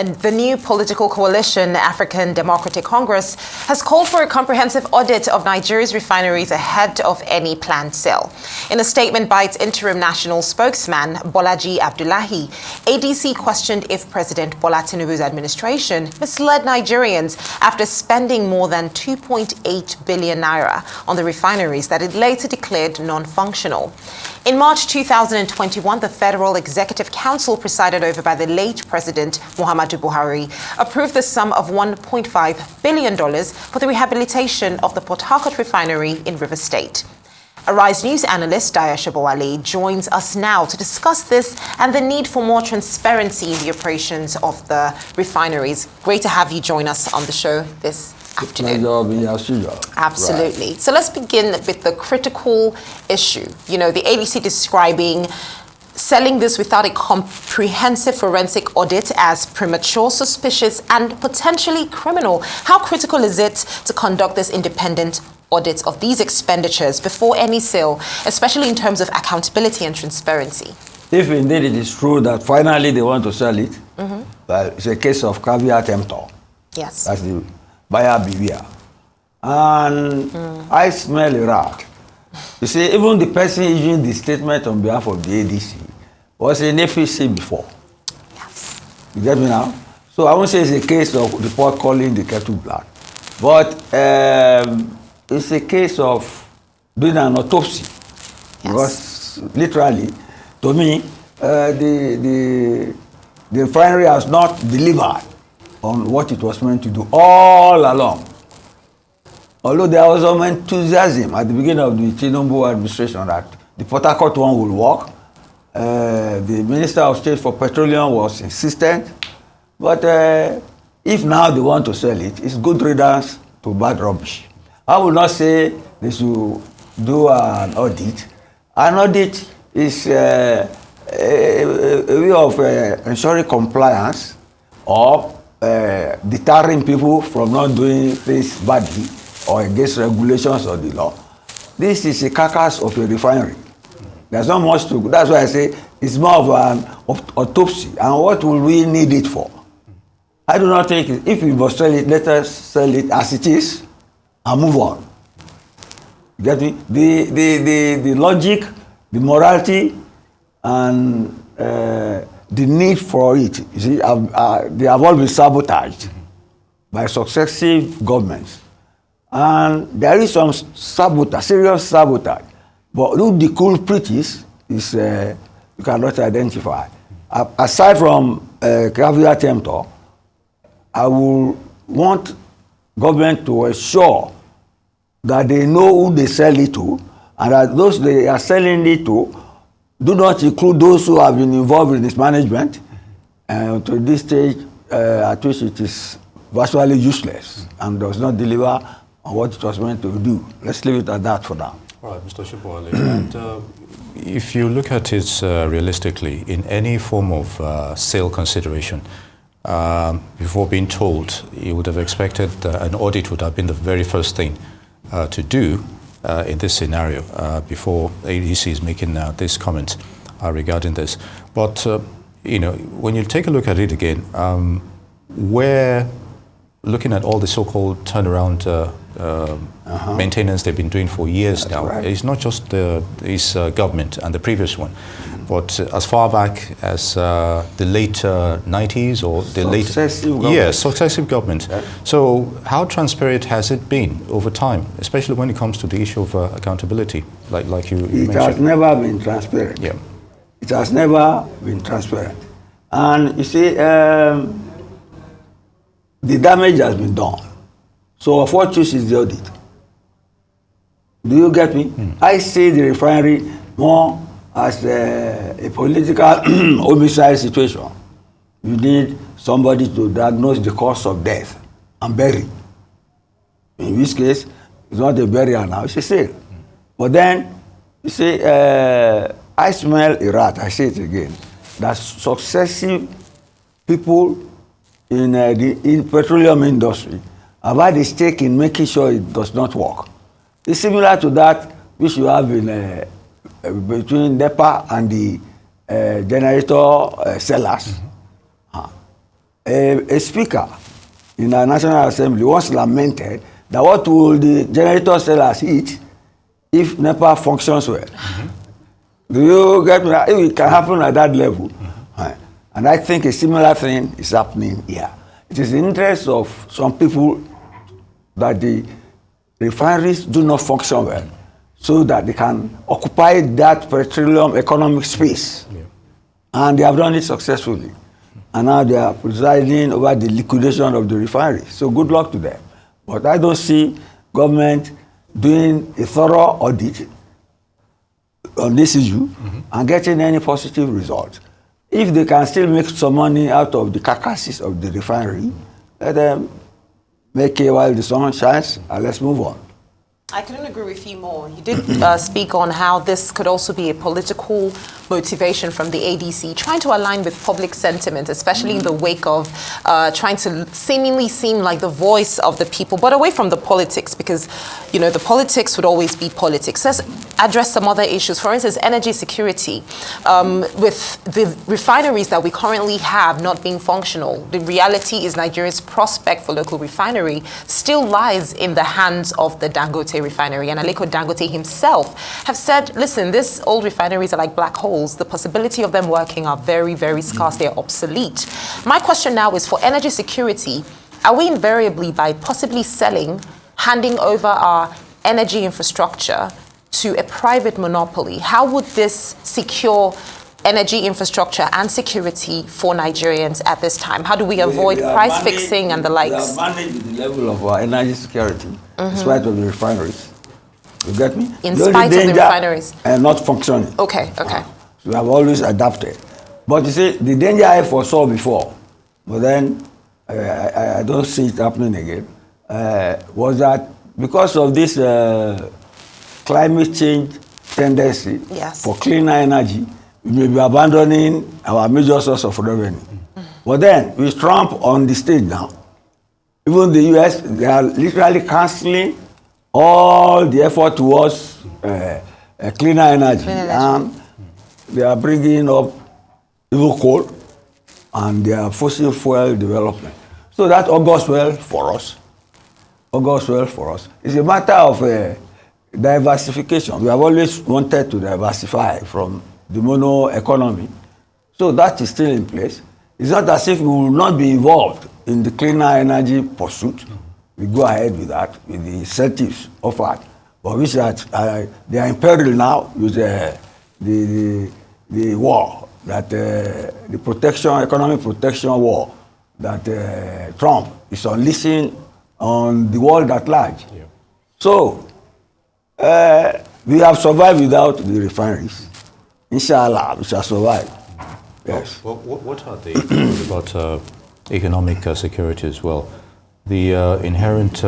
And the new political coalition, African Democratic Congress, has called for a comprehensive audit of Nigeria's refineries ahead of any planned sale. In a statement by its interim national spokesman, Bolaji Abdullahi, ADC questioned if President Bola Tinubu's administration misled Nigerians after spending more than 2.8 billion naira on the refineries that it later declared non-functional. In March 2021, the Federal Executive Council, presided over by the late President Muhammadu Buhari, approved the sum of $1.5 billion for the rehabilitation of the Port Harcourt refinery in Rivers State. Arise News analyst Dayo Sobowale joins us now to discuss this and the need for more transparency in the operations of the refineries. Great to have you join us on the show this afternoon. Absolutely. Right. So let's begin with the critical issue. You know, the ADC describing selling this without a comprehensive forensic audit as premature, suspicious, and potentially criminal. How critical is it to conduct this independent audit of these expenditures before any sale, especially in terms of accountability and transparency? If indeed it is true that finally they want to sell it, well, it's a case of caveat emptor. Yes. That's the buyer beware. And I smell a rat. You see, even the person issuing the statement on behalf of the ADC was in FEC before. Yes. You get me now? So I won't say it's a case of the pot calling the kettle black. But it's a case of doing an autopsy. Yes. Because literally, to me, the refinery has not delivered on what it was meant to do all along. Although there was some enthusiasm at the beginning of the Tinubu administration that the Port Harcourt one will work. The Minister of State for Petroleum was insistent. But if now they want to sell it, it's good riddance to bad rubbish. I will not say they should do an audit. An audit is a way of ensuring compliance or deterring people from not doing things badly or against regulations of the law. This is a carcass of a refinery. There's not much to. That's why I say it's more of an autopsy. And what will we need it for? I do not think if we must sell it, let us sell it as it is and move on. You get me? The logic, the morality, and the need for it, you see, they have all been sabotaged by successive governments. And there is some sabotage, serious sabotage. But who the culprit is you cannot identify. Aside from caveat emptor, I will want government to ensure that they know who they sell it to, and that those they are selling it to do not include those who have been involved in its management. And to this stage, at which it is virtually useless and does not deliver on what it was meant to do. Let's leave it at that for now. All right, Mr. Sobowale. And if you look at it realistically, in any form of sale consideration, before being told, you would have expected an audit would have been the very first thing to do in this scenario before ADC is making this comment regarding this. But, you know, when you take a look at it again, we're looking at all the so-called turnaround maintenance they've been doing for years now. Right. It's not just this government and the previous one, but as far back as the late 90s or the successive government. Yeah. So how transparent has it been over time, especially when it comes to the issue of accountability, like you mentioned? It has never been transparent. Yeah. It has never been transparent. And you see, the damage has been done. So of what use is the audit? Do you get me? I see the refinery more as a political homicide situation. You need somebody to diagnose the cause of death and bury. In this case, it's not a burial now, it's a sale. But then, you see, I smell a rat, I say it again, that successive people in the petroleum industry have had a stake in making sure it does not work. It's similar to that which you have in between NEPA and the generator sellers. a speaker in our National Assembly once lamented that what will the generator sellers eat if NEPA functions well? Do you get me? If it can happen at that level. And I think a similar thing is happening here. It is the interest of some people that the refineries do not function well, so that they can occupy that petroleum economic space. Yeah. And they have done it successfully. And now they are presiding over the liquidation of the refinery. So good luck to them. But I don't see government doing a thorough audit on this issue and getting any positive result. If they can still make some money out of the carcasses of the refinery, let them make it while the sun shines, and let's move on. I couldn't agree with you more. You did speak on how this could also be a political motivation from the ADC, trying to align with public sentiment, especially in the wake of trying to seemingly seem like the voice of the people, but away from the politics, because, you know, the politics would always be politics. Let's address some other issues. For instance, energy security. With the refineries that we currently have not being functional, the reality is Nigeria's prospect for local refinery still lies in the hands of the Dangote refinery. And Aliko Dangote himself have said, listen, these old refineries are like black holes. The possibility of them working are very, very scarce. They're obsolete. My question now is, for energy security, are we invariably, by possibly selling, handing over our energy infrastructure to a private monopoly, how would this secure energy infrastructure and security for Nigerians at this time? How do we avoid price fixing and the likes? We are managing the level of our energy security in spite of the refineries. You get me? In spite of the refineries? And not functioning. Okay, okay. So we have always adapted. But you see, the danger I foresaw before, but then I don't see it happening again, was that because of this climate change tendency for cleaner energy, we may be abandoning our major source of revenue. But then, with Trump on the stage now, even the US, they are literally cancelling all the effort towards cleaner energy. And they are bringing up even coal and their fossil fuel development. So that augurs well for us. Augurs well for us. It's a matter of diversification. We have always wanted to diversify from the mono economy. So that is still in place. It's not as if we will not be involved in the cleaner energy pursuit. We go ahead with that, with the incentives offered, but which are, they are in peril now with the war, that the protection, economic protection war that Trump is unleashing on the world at large. Yeah. So, we have survived without the refineries. Inshallah, we shall survive. Yes. Well, what are the issues about economic security as well? The inherent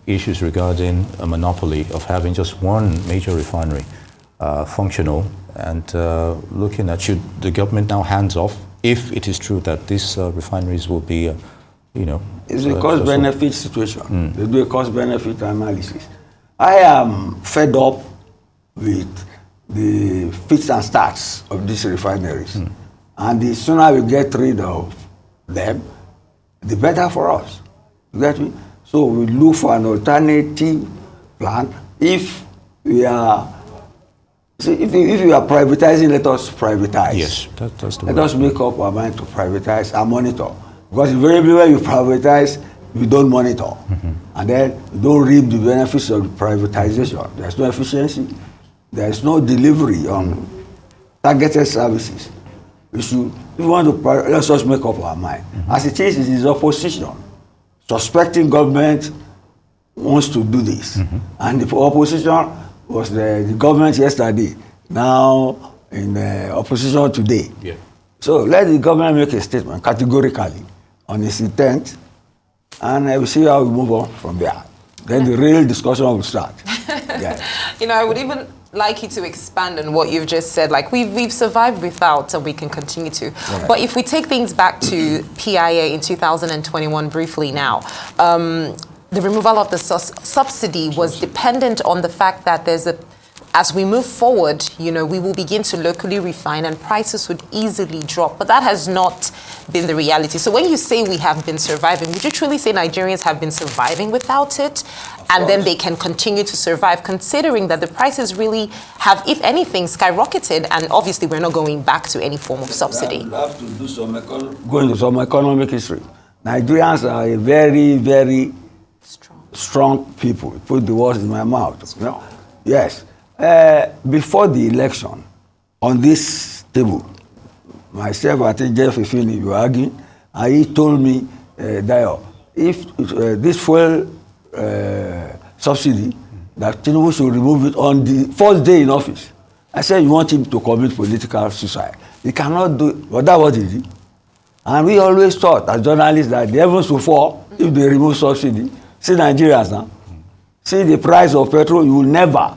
issues regarding a monopoly of having just one major refinery functional, and looking at, should the government now hands off if it is true that these refineries will be, you know... It's a cost-benefit situation. They do a cost-benefit analysis. I am fed up with the fits and starts of these refineries. And the sooner we get rid of them, the better for us. You get me? So we look for an alternative plan. If we are, if we are privatizing, let us privatize. Yes, that's the Let us make up our mind to privatize and monitor. Because invariably when you privatize, you don't monitor. And then you don't reap the benefits of the privatization. There's no efficiency. There's no delivery on targeted services. If we want to, let's just make up our mind. As it is opposition. Suspecting government wants to do this. And the opposition was the government yesterday, now in opposition today. Yeah. So let the government make a statement categorically on its intent, and we'll see how we move on from there. Then the real discussion will start. Yeah. You know, I would even like you to expand on what you've just said. Like, we've survived without, and we can continue to. Right. But if we take things back to PIA in 2021 briefly now, the removal of the subsidy was dependent on the fact that there's as we move forward, we will begin to locally refine and prices would easily drop. But that has not been the reality. So when you say we have been surviving, would you truly say Nigerians have been surviving without it? And then they can continue to survive, considering that the prices really have, if anything, skyrocketed, and obviously we're not going back to any form of subsidy. We have to do go into some economic history. Nigerians are a very, very strong people. Put the words in my mouth. Yes. Before the election, on this table, myself, I think Jeff Ifini, you were arguing, and he told me, Dayo, if this fuel subsidy, that Tinubu should remove it on the first day in office. I said, you want him to commit political suicide. He cannot do it. But that was easy. And we always thought, as journalists, that the heavens will fall if they remove subsidy. See Nigerians now. See the price of petrol, you will never,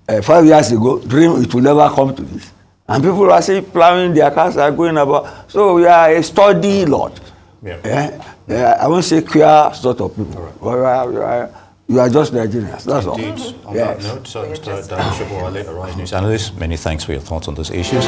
5 years ago, dream it will never come to this. And people are saying, plowing their cars are going about. So we are a sturdy lot. I won't say queer sort of people. Right. You are just Nigerians, that's all. Indeed. On that note, Mr. Dayo Sobowale, Arise News analyst, many thanks for your thoughts on these issues.